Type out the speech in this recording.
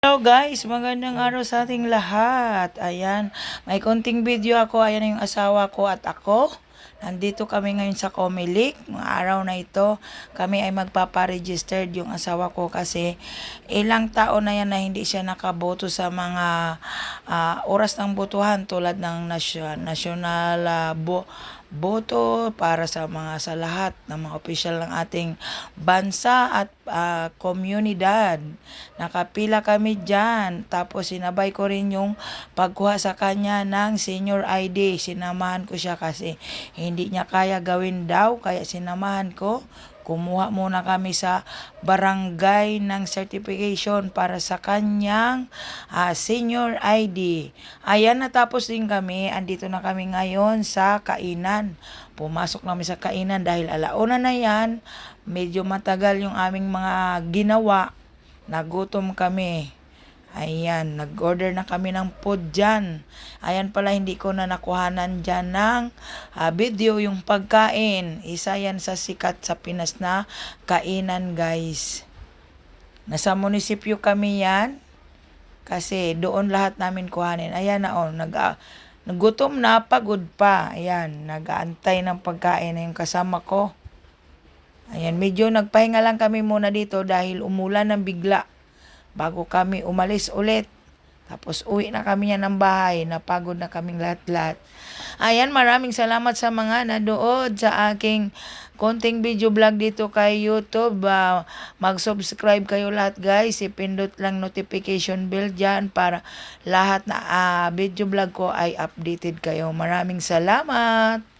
Hello guys, magandang araw sa ating lahat. Ayan, may konting video ako. Ayan yung asawa ko at ako. Nandito kami ngayon sa Comelec. Mga araw na ito, kami ay magpaparegistered yung asawa ko kasi ilang taon na yan na hindi siya nakaboto sa mga oras ng botohan tulad ng national boto para sa lahat ng mga opisyal ng ating bansa at komunidad. Nakapila kami dyan. Tapos sinabay ko rin yung pagkuha sa kanya ng senior ID. Sinamahan ko siya kasi hindi niya kaya gawin daw. Kaya sinamahan ko. Kumuha muna kami sa barangay ng certification para sa kanyang senior ID. Ayan, natapos din kami. Andito na kami ngayon sa kainan. Pumasok namin sa kainan dahil alauna na yan. Medyo matagal yung aming mga ginawa. Nagutom kami. Ayan, nag-order na kami ng food dyan. Ayan pala, hindi ko na nakuhanan dyan ng video yung pagkain. Isa yan sa sikat sa Pinas na kainan, guys. Nasa munisipyo kami yan. Kasi doon lahat namin kuhanin. Ayan na, nagutom na, pagod pa. Ayan, nag-aantay ng pagkain na yung kasama ko. Ayan, medyo nagpahinga lang kami muna dito dahil umulan ng bigla. Bago kami umalis ulit. Tapos uwi na kami ng bahay. Napagod na kaming lahat-lahat. Ayan, maraming salamat sa mga nadood sa aking konting video vlog dito kay YouTube. Mag-subscribe kayo lahat, guys. Ipindot lang notification bell dyan para lahat na video vlog ko ay updated kayo. Maraming salamat.